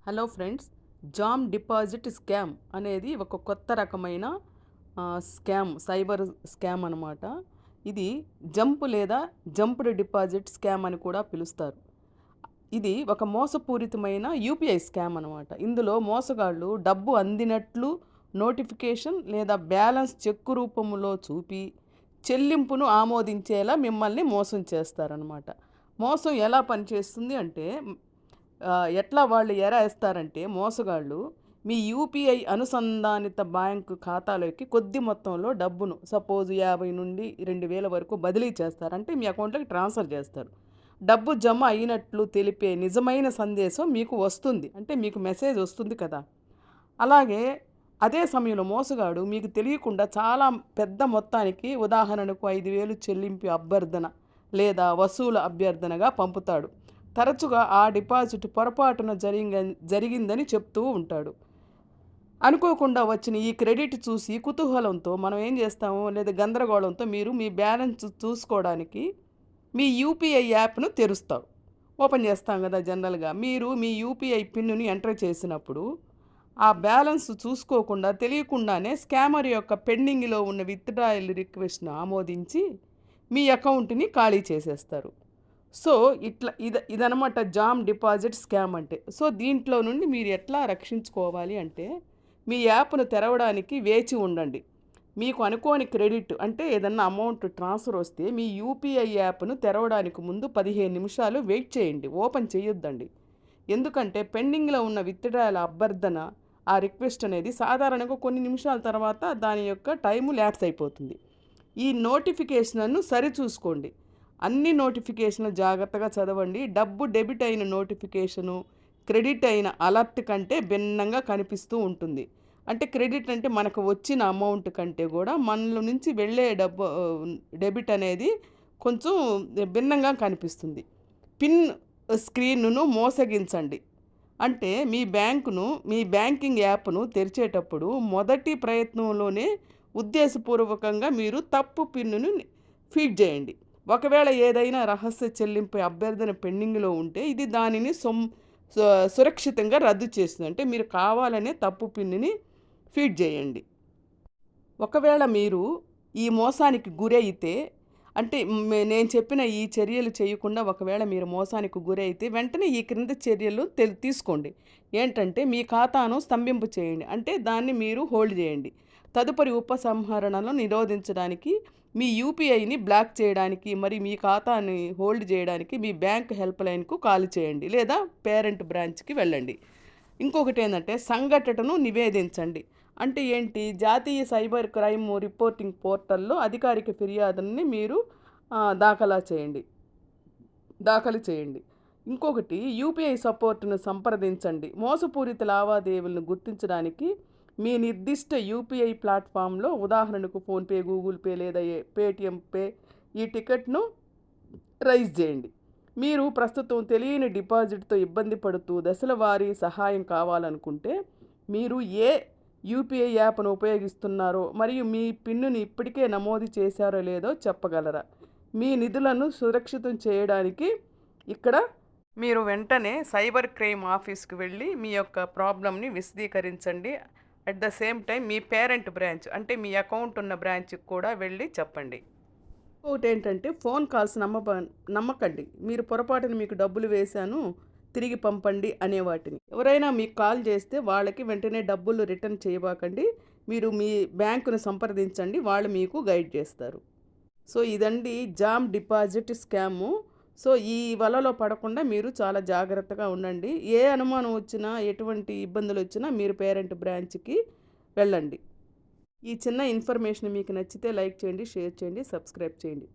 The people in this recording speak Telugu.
Hello friends, jam deposit scam అనేది ఒక కొత్త రకమైన సైబర్ స్కామ్ అనమాట. ఇది జంప్ లేదా జంప్డ్ డిపాజిట్ స్కామ్ అని కూడా పిలుస్తారు. ఇది ఒక మోసపూరితమైన యూపీఐ స్కామ్ అనమాట. ఇందులో మోసగాళ్ళు డబ్బు అందినట్లు నోటిఫికేషన్ లేదా బ్యాలెన్స్ చెక్కు రూపంలో చూపి చెల్లింపును ఆమోదించేలా మిమ్మల్ని మోసం చేస్తారనమాట. మోసం ఎలా పనిచేస్తుంది అంటే ఎట్లా వాళ్ళు ఏస్తారంటే మోసగాళ్ళు మీ యూపీఐ అనుసంధానిత బ్యాంకు ఖాతాలోకి కొద్ది మొత్తంలో డబ్బును సపోజ్ 50 నుండి 2000 వరకు బదిలీ చేస్తారు. అంటే మీ అకౌంట్లోకి ట్రాన్స్ఫర్ చేస్తారు. డబ్బు జమ అయినట్లు తెలిపే నిజమైన సందేశం మీకు వస్తుంది. అంటే మీకు మెసేజ్ వస్తుంది కదా. అలాగే అదే సమయంలో మోసగాడు మీకు తెలియకుండా చాలా పెద్ద మొత్తానికి ఉదాహరణకు 5000 చెల్లింపు అభ్యర్థన లేదా వసూలు అభ్యర్థనగా పంపుతాడు. తరచుగా ఆ డిపాజిట్ పొరపాటున జరిగిందని చెప్తూ ఉంటాడు. అనుకోకుండా వచ్చిన ఈ క్రెడిట్ చూసి కుతూహలంతో మనం ఏం చేస్తాము లేదా గందరగోళంతో మీరు మీ బ్యాలెన్స్ చూసుకోవడానికి మీ యూపీఐ యాప్ను తెరుస్తారు. ఓపెన్ చేస్తాం కదా జనరల్గా. మీరు మీ యూపీఐ పిన్నుని ఎంటర్ చేసినప్పుడు ఆ బ్యాలెన్స్ చూసుకోకుండా తెలియకుండానే స్కామర్ యొక్క పెండింగ్లో ఉన్న విత్డ్రాయల్ రిక్వెస్ట్ను ఆమోదించి మీ అకౌంట్ని ఖాళీ చేసేస్తారు. సో ఇదనమాట జామ్ డిపాజిట్ స్కామ్ అంటే. సో దీంట్లో నుండి మీరు ఎట్లా రక్షించుకోవాలి అంటే మీ యాప్ను తెరవడానికి వేచి ఉండండి. మీకు అనుకోని క్రెడిట్ అంటే ఏదన్నా అమౌంట్ ట్రాన్స్ఫర్ వస్తే మీ యూపీఐ యాప్ను తెరవడానికి ముందు 15 నిమిషాలు వెయిట్ చేయండి. ఓపెన్ చేయొద్దండి. ఎందుకంటే పెండింగ్లో ఉన్న విత్డ్రాయల్ అభ్యర్థన ఆ రిక్వెస్ట్ అనేది సాధారణంగా కొన్ని నిమిషాల తర్వాత దాని యొక్క టైము ల్యాప్స్ అయిపోతుంది. ఈ నోటిఫికేషన్ను సరిచూసుకోండి. అన్ని నోటిఫికేషన్లు జాగ్రత్తగా చదవండి. డబ్బు డెబిట్ అయిన నోటిఫికేషను క్రెడిట్ అయిన అలర్ట్ కంటే భిన్నంగా కనిపిస్తూ ఉంటుంది. అంటే క్రెడిట్ అంటే మనకు వచ్చిన అమౌంట్ కంటే కూడా మనలో నుంచి వెళ్ళే డెబిట్ అనేది కొంచెం భిన్నంగా కనిపిస్తుంది. పిన్ స్క్రీన్ను మోసగించండి. అంటే మీ బ్యాంకింగ్ యాప్ను తెరిచేటప్పుడు మొదటి ప్రయత్నంలోనే ఉద్దేశపూర్వకంగా మీరు తప్పు పిన్నును ఫీడ్ చేయండి. ఒకవేళ ఏదైనా రహస్య చెల్లింపు అభ్యర్థన పెండింగ్లో ఉంటే ఇది దానిని సురక్షితంగా రద్దు చేస్తుంది. అంటే మీరు కావాలనే తప్పు పిన్నుని ఫీడ్ చేయండి. ఒకవేళ మీరు ఈ మోసానికి గురైతే అంటే నేను చెప్పిన ఈ చర్యలు చేయకుండా ఒకవేళ మీరు మోసానికి గురైతే వెంటనే ఈ క్రింది చర్యలు తీసుకోండి. ఏంటంటే మీ ఖాతాను స్తంభింపు చేయండి. అంటే దాన్ని మీరు హోల్డ్ చేయండి. తదుపరి ఉపసంహరణను నిరోధించడానికి మీ యూపీఐని బ్లాక్ చేయడానికి మరి మీ ఖాతాని హోల్డ్ చేయడానికి మీ బ్యాంక్ హెల్ప్ లైన్కు కాల్ చేయండి లేదా పేరెంట్ బ్రాంచ్కి వెళ్ళండి. ఇంకొకటి ఏంటంటే సంఘటనను నివేదించండి. అంటే ఏంటి, జాతీయ సైబర్ క్రైమ్ రిపోర్టింగ్ పోర్టల్లో అధికారిక ఫిర్యాదుని మీరు దాఖలు చేయండి. ఇంకొకటి యూపీఐ సపోర్ట్ను సంప్రదించండి. మోసపూరిత లావాదేవీలను గుర్తించడానికి మీ నిర్దిష్ట యూపీఐ ప్లాట్ఫామ్లో ఉదాహరణకు ఫోన్పే, గూగుల్ పే లేదా పేటిఎం పే ఈ టికెట్ను రైజ్ చేయండి. మీరు ప్రస్తుతం తెలియని డిపాజిట్తో ఇబ్బంది పడుతూ దశల వారీ సహాయం కావాలనుకుంటే మీరు ఏ యూపీఐ యాప్ను ఉపయోగిస్తున్నారో మరియు మీ పిన్నుని ఇప్పటికే నమోదు చేశారో లేదో చెప్పగలరా? మీ నిధులను సురక్షితం చేయడానికి ఇక్కడ మీరు వెంటనే సైబర్ క్రైమ్ ఆఫీస్కి వెళ్ళి మీ యొక్క ప్రాబ్లమ్ని విశదీకరించండి. అట్ ద సేమ్ టైం మీ పేరెంట్ బ్రాంచ్ అంటే మీ అకౌంట్ ఉన్న బ్రాంచ్కి కూడా వెళ్ళి చెప్పండి. ఇంకొకటి ఏంటంటే ఫోన్ కాల్స్ నమ్మకండి. మీరు పొరపాటున మీకు డబ్బులు వేశాను తిరిగి పంపండి అనే వాటిని. ఎవరైనా మీకు కాల్ చేస్తే వాళ్ళకి వెంటనే డబ్బులు రిటర్న్ చేయబాకండి. మీరు మీ బ్యాంకును సంప్రదించండి, వాళ్ళు మీకు గైడ్ చేస్తారు. సో ఇదండి జామ్ డిపాజిట్ స్కాము. సో ఈ వలలో పడకుండా మీరు చాలా జాగ్రత్తగా ఉండండి. ఏ అనుమానం వచ్చినా ఎటువంటి ఇబ్బందులు వచ్చినా మీరు పేరెంట్ బ్రాంచ్కి వెళ్ళండి. ఈ చిన్న ఇన్ఫర్మేషన్ మీకు నచ్చితే లైక్ చేయండి, షేర్ చేయండి, సబ్స్క్రైబ్ చేయండి.